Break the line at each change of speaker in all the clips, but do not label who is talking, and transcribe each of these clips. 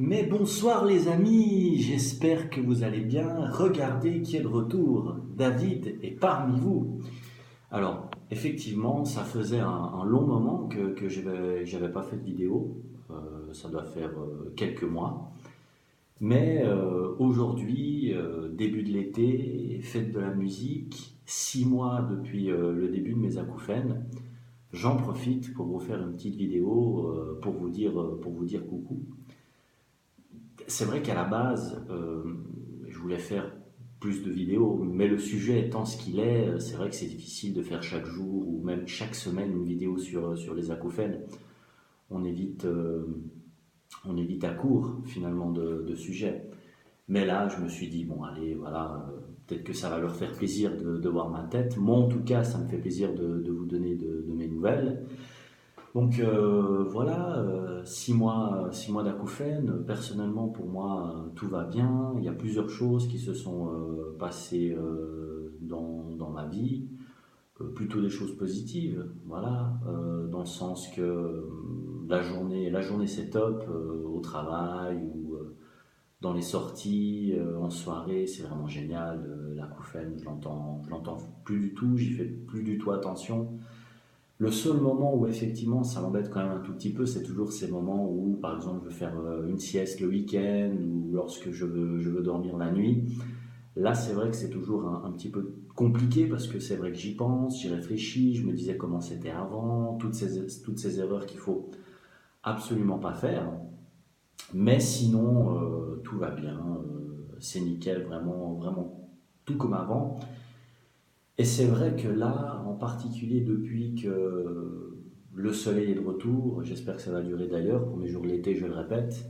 Mais bonsoir les amis, j'espère que vous allez bien. Regardez qui est de retour, David est parmi vous. Alors, effectivement, ça faisait un long moment que j'avais pas fait de vidéo. Ça doit faire quelques mois. Mais aujourd'hui, début de l'été, fête de la musique, 6 mois depuis le début de mes acouphènes, j'en profite pour vous faire une petite vidéo pour vous dire coucou. C'est vrai qu'à la base, je voulais faire plus de vidéos, mais le sujet étant ce qu'il est, c'est vrai que c'est difficile de faire chaque jour ou même chaque semaine une vidéo sur les acouphènes. On évite, euh, on évite à court finalement de sujets. Mais là, je me suis dit, bon, allez, voilà, peut-être que ça va leur faire plaisir de voir ma tête. Moi, en tout cas, ça me fait plaisir de vous donner de mes nouvelles. Donc voilà, 6 mois, 6 mois d'acouphènes. Personnellement, pour moi, tout va bien. Il y a plusieurs choses qui se sont passées dans ma vie, plutôt des choses positives. Voilà, dans le sens que la journée c'est top au travail ou dans les sorties, en soirée, c'est vraiment génial. L'acouphène, je l'entends plus du tout, j'y fais plus du tout attention. Le seul moment où effectivement ça m'embête quand même un tout petit peu, c'est toujours ces moments où, par exemple, je veux faire une sieste le week-end ou lorsque je veux dormir la nuit. Là, c'est vrai que c'est toujours un petit peu compliqué parce que c'est vrai que j'y pense, j'y réfléchis, je me disais comment c'était avant, toutes ces erreurs qu'il faut absolument pas faire. Mais sinon, tout va bien, c'est nickel, vraiment, vraiment tout comme avant. Et c'est vrai que là, en particulier depuis que le soleil est de retour, j'espère que ça va durer d'ailleurs, pour mes jours de l'été, je le répète,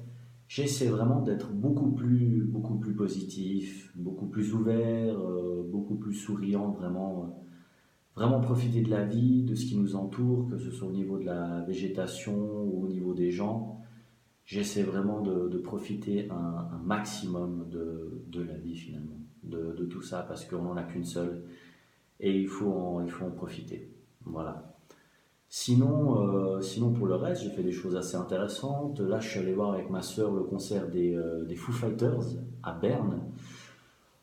j'essaie vraiment d'être beaucoup plus positif, beaucoup plus ouvert, beaucoup plus souriant, vraiment, vraiment profiter de la vie, de ce qui nous entoure, que ce soit au niveau de la végétation ou au niveau des gens. J'essaie vraiment de profiter un maximum de la vie finalement, de tout ça, parce qu'on n'en a qu'une seule et il faut en profiter. Voilà. Sinon pour le reste, j'ai fait des choses assez intéressantes. Là, je suis allé voir avec ma sœur le concert des Foo Fighters à Berne.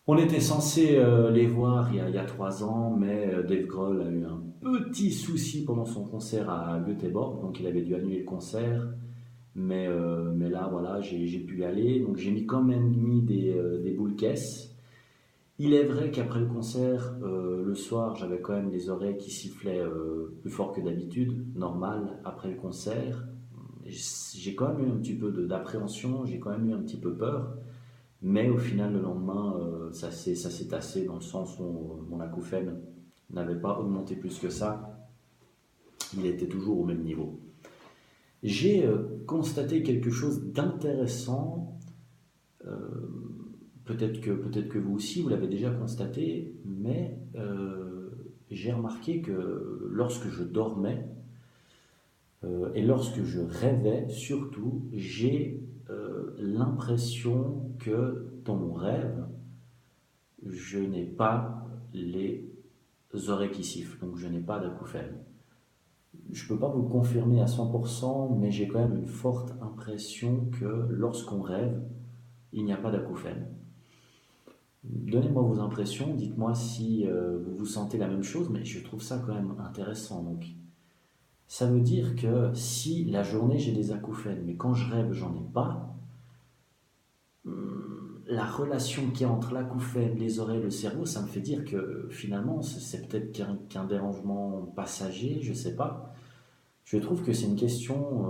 On était censé les voir il y a 3 ans, mais Dave Grohl a eu un petit souci pendant son concert à Göteborg, donc il avait dû annuler le concert. Mais là, voilà, j'ai pu y aller. Donc j'ai quand même mis des boules caisses. Il est vrai qu'après le concert, le soir, j'avais quand même les oreilles qui sifflaient plus fort que d'habitude, normal, après le concert. J'ai quand même eu un petit peu d'appréhension, j'ai quand même eu un petit peu peur, mais au final, le lendemain, ça s'est tassé dans le sens où mon acouphène n'avait pas augmenté plus que ça, il était toujours au même niveau. J'ai constaté quelque chose d'intéressant. euh, peut-être que vous aussi, vous l'avez déjà constaté, mais j'ai remarqué que lorsque je dormais et lorsque je rêvais, surtout, j'ai l'impression que dans mon rêve, je n'ai pas les oreilles qui sifflent, donc je n'ai pas d'acouphène. Je ne peux pas vous le confirmer à 100%, mais j'ai quand même une forte impression que lorsqu'on rêve, il n'y a pas d'acouphène. Donnez-moi vos impressions, dites-moi si vous sentez la même chose, mais je trouve ça quand même intéressant. Donc, ça veut dire que si la journée j'ai des acouphènes, mais quand je rêve j'en ai pas, la relation qu'il y a entre l'acouphène, les oreilles, le cerveau, ça me fait dire que finalement c'est peut-être qu'un dérangement passager, je sais pas. Je trouve que c'est une question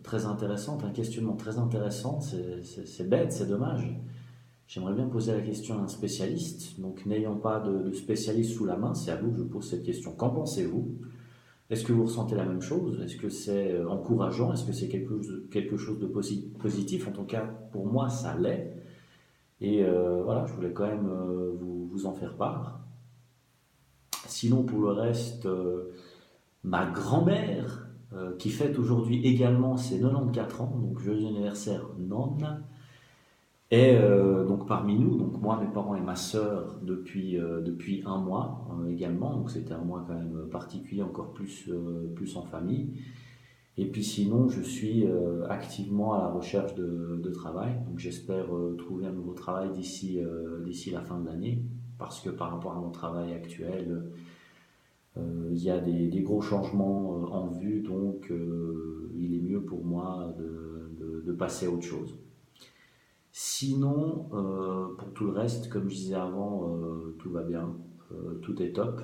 très intéressante, un questionnement très intéressant. C'est bête, c'est dommage. J'aimerais bien poser la question à un spécialiste. Donc, n'ayant pas de spécialiste sous la main, c'est à vous que je pose cette question. Qu'en pensez-vous? Est-ce que vous ressentez la même chose? Est-ce que c'est encourageant? Est-ce que c'est quelque chose de positif? En tout cas, pour moi, ça l'est. Et voilà, je voulais quand même vous en faire part. Sinon, pour le reste, ma grand-mère, qui fête aujourd'hui également ses 94 ans, donc joyeux anniversaire, nonne. Et donc parmi nous, donc moi, mes parents et ma sœur depuis un mois également, donc c'était un mois quand même particulier, encore plus en famille. Et puis sinon, je suis activement à la recherche de travail. Donc j'espère trouver un nouveau travail d'ici la fin de l'année. Parce que par rapport à mon travail actuel, il y a des gros changements en vue. Donc il est mieux pour moi de passer à autre chose. Sinon, pour tout le reste, comme je disais avant, tout va bien. Tout est top.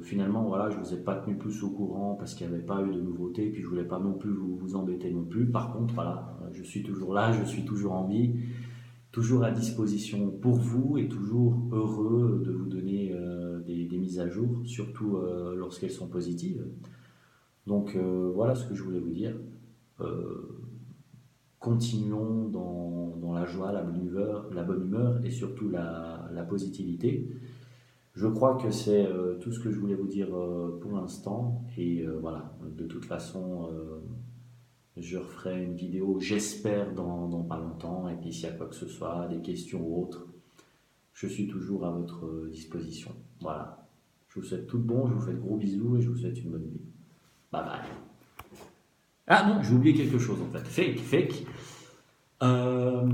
Finalement, voilà, je ne vous ai pas tenu plus au courant parce qu'il n'y avait pas eu de nouveautés, puis je voulais pas non plus vous embêter non plus. Par contre, voilà, je suis toujours là, je suis toujours en vie, toujours à disposition pour vous et toujours heureux de vous donner des mises à jour, surtout lorsqu'elles sont positives. Donc voilà ce que je voulais vous dire. Euh, Continuons dans la joie, la bonne humeur et surtout la positivité. Je crois que c'est tout ce que je voulais vous dire pour l'instant. Et voilà, de toute façon, je referai une vidéo, j'espère, dans pas longtemps. Et puis s'il y a quoi que ce soit, des questions ou autres, je suis toujours à votre disposition. Voilà. Je vous souhaite tout de bon, je vous fais de gros bisous et je vous souhaite une bonne nuit. Bye bye. Ah non, j'ai oublié quelque chose en fait. Fake. Euh,